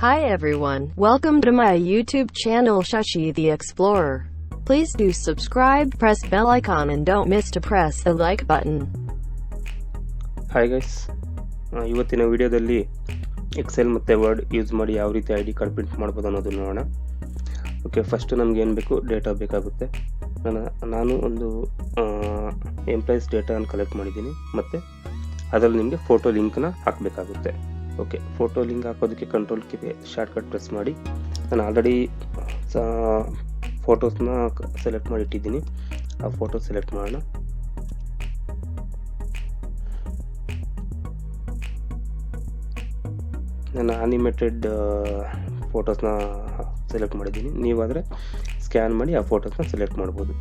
Hi everyone, welcome to my YouTube channel Shashi the Explorer. Please do subscribe, press bell icon and don't miss to press the like button. Hi guys, ಇವತ್ತಿನ ವಿಡಿಯೋದಲ್ಲಿ Excel ಮತ್ತು word use ಮಾಡಿ ಯಾವ ರೀತಿ I D card print ಮಾಡ್ಬೋದು ಅನ್ನೋದು ನೋಡೋಣ. Okay, first ನಮ್ಗೆ ಏನು ಬೇಕು, ಡೇಟಾ ಬೇಕಾಗುತ್ತೆ. ನಾನು ಒಂದು ಎಂಪ್ಲಾಯೀಸ್ ಡೇಟಾನ ಕಲೆಕ್ಟ್ ಮಾಡಿದ್ದೀನಿ ಮತ್ತು ಅದರಲ್ಲಿ ನಿಮಗೆ ಫೋಟೋ ಲಿಂಕ್ನ ಹಾಕಬೇಕಾಗುತ್ತೆ. ಓಕೆ, ಫೋಟೋ ಲಿಂಕ್ ಹಾಕೋದಕ್ಕೆ ಕಂಟ್ರೋಲ್ ಕೀ ಶಾರ್ಟ್ಕಟ್ ಪ್ರೆಸ್ ಮಾಡಿ. ನಾನು ಆಲ್ರೆಡಿ ಫೋಟೋಸ್ನ ಸೆಲೆಕ್ಟ್ ಮಾಡಿ ಇಟ್ಟಿದ್ದೀನಿ. ಆ ಫೋಟೋ ಸೆಲೆಕ್ಟ್ ಮಾಡೋಣ. ನಾನು ಅನಿಮೇಟೆಡ್ ಫೋಟೋಸ್ನ ಸೆಲೆಕ್ಟ್ ಮಾಡಿದ್ದೀನಿ. ನೀವಾದರೆ ಸ್ಕ್ಯಾನ್ ಮಾಡಿ ಆ ಫೋಟೋಸ್ನ ಸೆಲೆಕ್ಟ್ ಮಾಡ್ಬೋದು.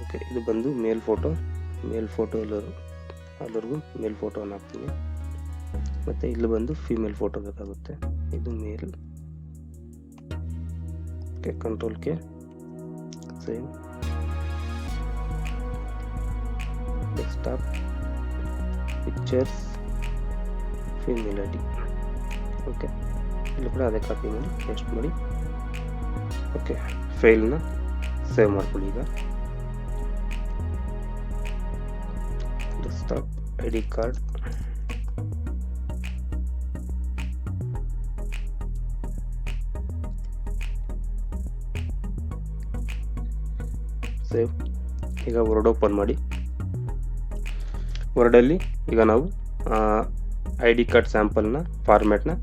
ಓಕೆ, ಇದು ಬಂದು ಮೇಲ್ ಫೋಟೋ ಎಲ್ಲರಿಗೂ ಮೇಲ್ ಫೋಟೋವನ್ನು ಹಾಕ್ತೀನಿ. ಮತ್ತು ಇಲ್ಲಿ ಬಂದು ಫೀಮೇಲ್ ಫೋಟೋ ಬೇಕಾಗುತ್ತೆ. ಇದು male. Okay, control K save. Desktop pictures female I D. Okay, ಇಲ್ಲಿ ಕೂಡ ಅದೇ ಕಾಪಿ ಮಾಡಿ ಪೇಸ್ಟ್ ಮಾಡಿ. ಓಕೆ, ಫೈಲ್ನ ಸೇವ್ ಮಾಡ್ಕೊಳ್ಳಿ. ಈಗ desktop I D card, save. ಈಗ ವರ್ಡ್ ಓಪನ್ ಮಾಡಿ. ವರ್ಡಲ್ಲಿ ಈಗ ನಾವು ಐ ಡಿ ಕಾರ್ಡ್ ಸ್ಯಾಂಪಲ್ನ ಫಾರ್ಮ್ಯಾಟ್ನ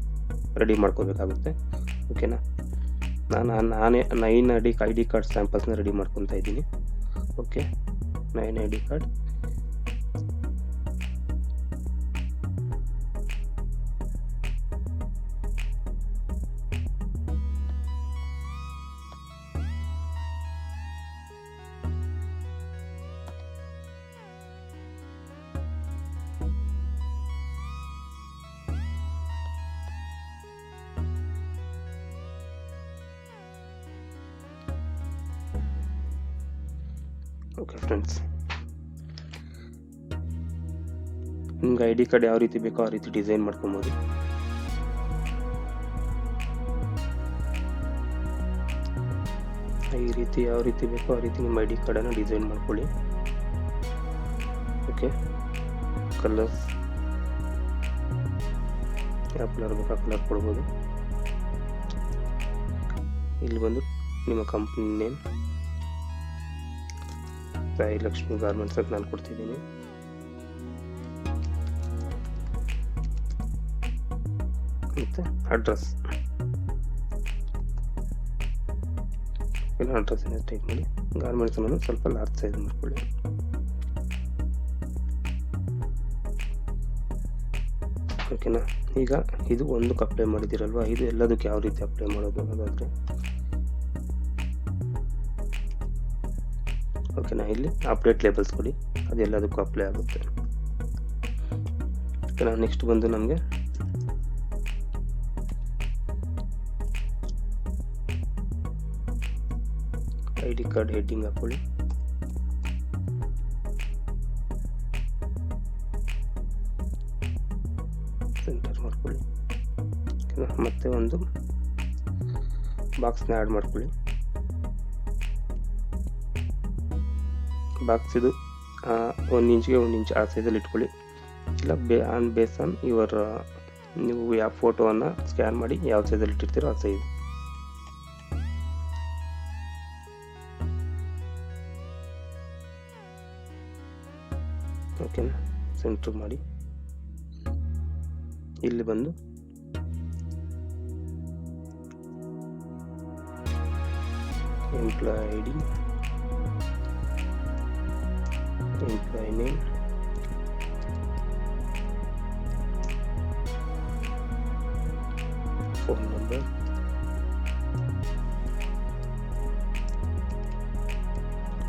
ರೆಡಿ ಮಾಡ್ಕೋಬೇಕಾಗುತ್ತೆ. ಓಕೆನಾ, ನಾನೇ 9 ಐ ಡಿ ಕಾರ್ಡ್ ಸ್ಯಾಂಪಲ್ಸ್ನ ರೆಡಿ ಮಾಡ್ಕೊತಾ ಇದ್ದೀನಿ. Okay, 9 I D card. Okay friends, ನಿಮ್ಗೆ ಐ ಡಿ ಕಾರ್ಡ್ ಯಾವ ರೀತಿ ಬೇಕೋ ಆ ರೀತಿ ಡಿಸೈನ್ ಮಾಡ್ಕೊಬೋದು. ಈ ರೀತಿ ಯಾವ ರೀತಿ ಬೇಕೋ ಆ ರೀತಿ ನಿಮ್ಮ ಐ ಡಿ ಕಾರ್ಡನ್ನು ಡಿಸೈನ್ ಮಾಡ್ಕೊಳ್ಳಿ. ಓಕೆ, ಕಲರ್ಸ್ ಯಾವ ಕಲರ್ ಬೇಕೋ ಆ ಕಲರ್ ಕೊಡ್ಬೋದು. ಇಲ್ಲಿ ಬಂದು ನಿಮ್ಮ company name Sai Lakshmi garments ಅಂತ ನಾನು ಕೊಡ್ತಿದ್ದೀನಿ. ಮತ್ತೆ ಅಡ್ರೆಸ್ ಟೈಪ್ ಮಾಡಿ. ಗಾರ್ಮೆಂಟ್ಸ್ ಅನ್ನೋದು ಸ್ವಲ್ಪ ಲಾರ್ಜ್ ಸೈಜ್ ಮಾಡ್ಕೊಳ್ಳಿ. ಓಕೆನಾ, ಈಗ ಇದು ಒಂದಕ್ಕೆ ಅಪ್ಲೈ ಮಾಡಿದ್ದೀರಲ್ವಾ, ಇದು ಎಲ್ಲದಕ್ಕೆ ಯಾವ ರೀತಿ ಅಪ್ಲೈ ಮಾಡೋದು ಅನ್ನೋದಾದರೆ, ಓಕೆನಾ, ಇಲ್ಲಿ ಅಪ್ಡೇಟ್ ಲೇಬಲ್ಸ್ ಕೊಡಿ. ಅದೆಲ್ಲದಕ್ಕೂ ಅಪ್ಲೈ ಆಗುತ್ತೆ. ಓಕೆನಾ, ನೆಕ್ಸ್ಟ್ ಬಂದು ನಮಗೆ ಐ ಡಿ ಕಾರ್ಡ್ ಹೆಡ್ಡಿಂಗ್ ಹಾಕೊಳ್ಳಿ. ಸೆಂಟರ್ ಮಾಡ್ಕೊಳ್ಳಿ. ಓಕೆನಾ, ಮತ್ತೆ ಒಂದು ಬಾಕ್ಸ್ನ ಆ್ಯಡ್ ಮಾಡ್ಕೊಳ್ಳಿ. ಬಾಕ್ಸ್ ಇದು 1 ಇಂಚ್ಗೆ 1 ಇಂಚ್ ಆ ಸೈಜಲ್ಲಿ ಇಟ್ಕೊಳ್ಳಿ. ಇಲ್ಲ ಬೇಸ್ ಆನ್ ಯುವರ್, ನೀವು ಯಾವ ಫೋಟೋವನ್ನು ಸ್ಕ್ಯಾನ್ ಮಾಡಿ ಯಾವ ಸೈಜಲ್ಲಿ ಇಟ್ಟಿರ್ತೀರೋ ಆ ಸೈಜ್. ಓಕೆನಾ, ಸೆಂಟ್ರ್ ಮಾಡಿ. ಇಲ್ಲಿ ಬಂದು employee I D, employee name, phone number,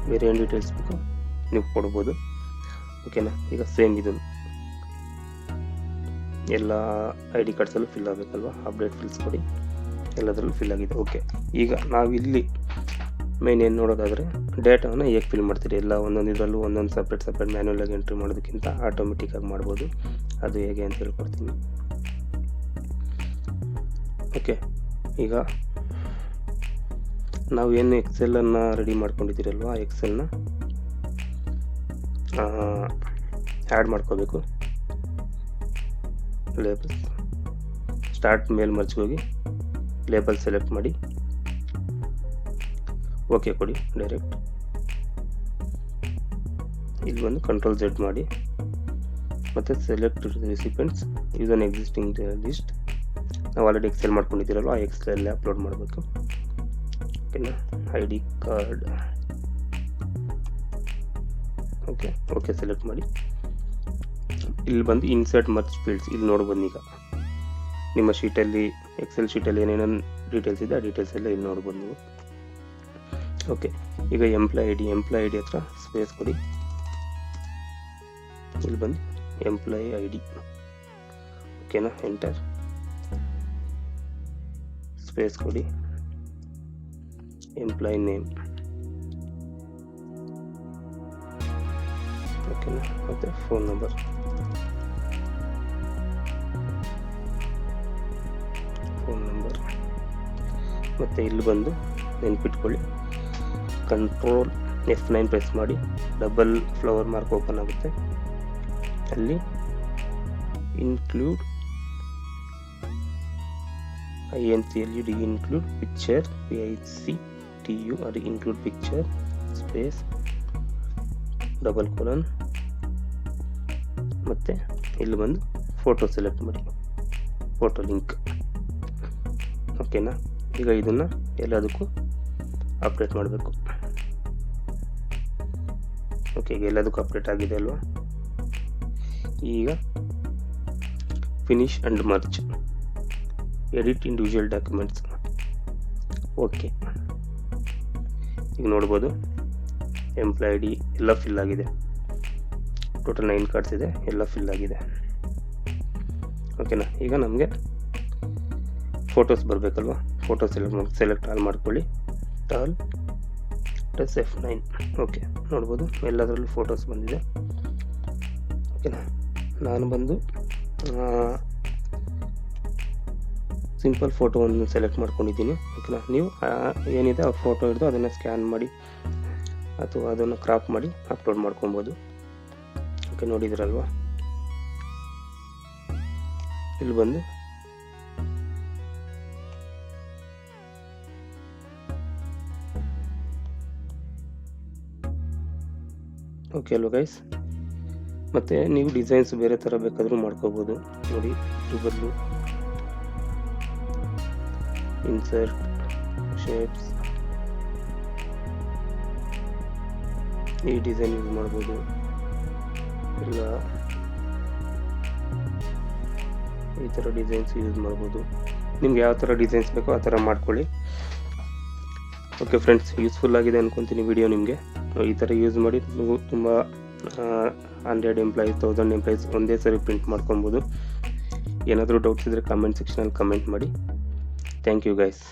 ಬೇರೆ ಏನು ಡೀಟೇಲ್ಸ್ ಬೇಕು ನೀವು ಕೊಡ್ಬೋದು. ಓಕೆನಾ, ಈಗ ಸೇಮ್ ಇದು ಎಲ್ಲ ಐ ಡಿ ಕಾರ್ಡ್ಸಲ್ಲೂ ಫಿಲ್ ಆಗಬೇಕಲ್ವಾ, ಅಪ್ಡೇಟ್ ಫಿಲ್ಸ್ ಕೊಡಿ. ಎಲ್ಲದರಲ್ಲೂ ಫಿಲ್ ಆಗಿದೆ. ಓಕೆ, ಈಗ ನಾವಿಲ್ಲಿ ಮೇನ್ ಏನು ನೋಡೋದಾದರೆ ಡೇಟಾವನ್ನು ಹೇಗೆ ಫಿಲ್ ಮಾಡ್ತೀರಿ, ಎಲ್ಲ ಒಂದೊಂದು ಇದರಲ್ಲೂ ಒಂದೊಂದು ಸಪ್ರೇಟ್ ಮ್ಯಾನ್ಯುವಲ್ ಆಗಿ ಎಂಟ್ರಿ ಮಾಡೋದಕ್ಕಿಂತ ಆಟೋಮೆಟಿಕ್ಕಾಗಿ ಮಾಡ್ಬೋದು. ಅದು ಹೇಗೆ ಅಂತ ಹೇಳ್ಕೊಡ್ತೀನಿ. ಓಕೆ, ಈಗ ನಾವು ಏನು ಎಕ್ಸೆಲನ್ನು ರೆಡಿ ಮಾಡ್ಕೊಂಡಿದ್ದೀರಲ್ವ, ಆ ಎಕ್ಸೆಲ್ನ ಆ್ಯಡ್ ಮಾಡ್ಕೋಬೇಕು. ಲೇಬಲ್ಸ್, ಸ್ಟಾರ್ಟ್ ಮೇಲ್ ಮರ್ಜ್ಗೆ ಹೋಗಿ ಲೇಬಲ್ ಸೆಲೆಕ್ಟ್ ಮಾಡಿ, ಓಕೆ ಕೊಡಿ. ಡೈರೆಕ್ಟ್ ಇಲ್ಲಿ ಬಂದು ಕಂಟ್ರೋಲ್ Z ಮಾಡಿ, ಮತ್ತು select recipients use an existing list. ನಾವು ಆಲ್ರೆಡಿ ಎಕ್ಸೆಲ್ ಮಾಡ್ಕೊಂಡಿದ್ದೀರಲ್ವ, ಆ ಎಕ್ಸೆಲ್ ಅಪ್ಲೋಡ್ ಮಾಡಬೇಕು. ಓಕೆನಾ, ID ಕಾರ್ಡ್, ಓಕೆ ಸೆಲೆಕ್ಟ್ ಮಾಡಿ. ಇಲ್ಲಿ ಬಂದು ಇನ್ಸರ್ಟ್ ಮರ್ಜ್ ಫೀಲ್ಡ್ಸ್ ಇಲ್ಲಿ ನೋಡ್ಬೋದು. ಈಗ ನಿಮ್ಮ ಶೀಟಲ್ಲಿ, ಎಕ್ಸೆಲ್ ಶೀಟಲ್ಲಿ ಏನೇನು ಡೀಟೇಲ್ಸ್ ಇದೆ ಆ ಡೀಟೇಲ್ಸ್ ಎಲ್ಲ ಇಲ್ಲಿ ನೋಡ್ಬೋದು ನೀವು. ಓಕೆ, ಈಗ ಎಂಪ್ಲಾಯ್ ಐ ಡಿ ಹತ್ರ ಸ್ಪೇಸ್ ಕೊಡಿ. ಇಲ್ಲಿ ಬಂದು ಎಂಪ್ಲಾಯ್ ID, ಓಕೆನಾ, ಎಂಟರ್, ಸ್ಪೇಸ್ ಕೊಡಿ, ಎಂಪ್ಲಾಯ್ ನೇಮ್, ಓಕೆನಾ, ಮತ್ತು ಫೋನ್ ನಂಬರ್. ಮತ್ತು ಇಲ್ಲಿ ಬಂದು ನೆನ್ಪಿಟ್ಕೊಳ್ಳಿ, ಕಂಟ್ರೋಲ್ F9 ಪ್ರೆಸ್ ಮಾಡಿ, ಡಬಲ್ ಫ್ಲವರ್ ಮಾರ್ಕ್ ಓಪನ್ ಆಗುತ್ತೆ. ಅಲ್ಲಿ include INCLUD include picture, PICTU, ಅದು include picture, space, double colon, ಮತ್ತು ಇಲ್ಲಿ ಬಂದು ಫೋಟೋ ಸೆಲೆಕ್ಟ್ ಮಾಡಿ, ಫೋಟೋ ಲಿಂಕ್. ಓಕೆನಾ, ಈಗ ಇದನ್ನು ಎಲ್ಲದಕ್ಕೂ ಅಪ್ಡೇಟ್ ಮಾಡಬೇಕು. ಓಕೆ, ಈಗ ಎಲ್ಲದಕ್ಕೂ ಅಪ್ಡೇಟ್ ಆಗಿದೆ ಅಲ್ವಾ. ಈಗ finish and merge, edit individual documents. Okay, ಈಗ ನೋಡ್ಬೋದು ಎಂಪ್ಲಾಯ್ ID ಎಲ್ಲ ಫಿಲ್ ಆಗಿದೆ. ಟೋಟಲ್ 9 ಕಾರ್ಡ್ಸ್ ಇದೆ, ಎಲ್ಲ ಫಿಲ್ ಆಗಿದೆ. ಓಕೆನಾ, ಈಗ ನಮಗೆ ಫೋಟೋಸ್ ಬರಬೇಕಲ್ವ, ಫೋಟೋ ಸೆಲೆಕ್ಟ್ ಆಲ್ ಮಾಡ್ಕೊಳ್ಳಿ, ಆಲ್ ಪ್ಲಸ್ F9. ಓಕೆ, ನೋಡ್ಬೋದು ಎಲ್ಲದರಲ್ಲೂ ಫೋಟೋಸ್ ಬಂದಿದೆ. ಓಕೆನಾ, ನಾನು ಬಂದು ಸಿಂಪಲ್ ಫೋಟೋವನ್ನು ಸೆಲೆಕ್ಟ್ ಮಾಡ್ಕೊಂಡಿದ್ದೀನಿ. ಓಕೆನಾ, ನೀವು ಏನಿದೆ ಆ ಫೋಟೋ ಹಿಡಿದು ಅದನ್ನು ಸ್ಕ್ಯಾನ್ ಮಾಡಿ ಅಥವಾ ಅದನ್ನು ಕ್ರಾಪ್ ಮಾಡಿ ಅಪ್ಲೋಡ್ ಮಾಡ್ಕೊಬೋದು. ಓಕೆ, ನೋಡಿದ್ರಲ್ವಾ. ಇಲ್ಲಿ ಬಂದು ಓಕೆ ಅಲ್ವಾ ಗೈಸ್. ಮತ್ತು ನೀವು ಡಿಸೈನ್ಸ್ ಬೇರೆ ಥರ ಬೇಕಾದರೂ ಮಾಡ್ಕೋಬೋದು. ನೋಡಿ, ಟ್ಯೂಬಲ್ಲು, ಇನ್ಸರ್ಟ್, ಶೇಪ್ಸ್, ಈ ಡಿಸೈನ್ ಯೂಸ್ ಮಾಡ್ಬೋದು. ಇಲ್ಲ ಈ ಥರ ಡಿಸೈನ್ಸ್ ಯೂಸ್ ಮಾಡ್ಬೋದು. ನಿಮ್ಗೆ ಯಾವ ಥರ ಡಿಸೈನ್ಸ್ ಬೇಕೋ ಆ ಥರ ಮಾಡ್ಕೊಳ್ಳಿ. ಓಕೆ ಫ್ರೆಂಡ್ಸ್, ಯೂಸ್ಫುಲ್ ಆಗಿದೆ ಅನ್ಕೊತೀನಿ ವಿಡಿಯೋ ನಿಮಗೆ. ಈ ಥರ ಯೂಸ್ ಮಾಡಿ ನೀವು ತುಂಬ 100 ಎಂಪ್ಲಾಯೀಸ್ 1000 ಎಂಪ್ಲಾಯೀಸ್ ಒಂದೇ ಸರಿ ಪ್ರಿಂಟ್ ಮಾಡ್ಕೊಬೋದು. ಏನಾದರೂ ಡೌಟ್ಸ್ ಇದ್ದರೆ ಕಮೆಂಟ್ ಸೆಕ್ಷನಲ್ಲಿ ಕಮೆಂಟ್ ಮಾಡಿ. Thank you guys.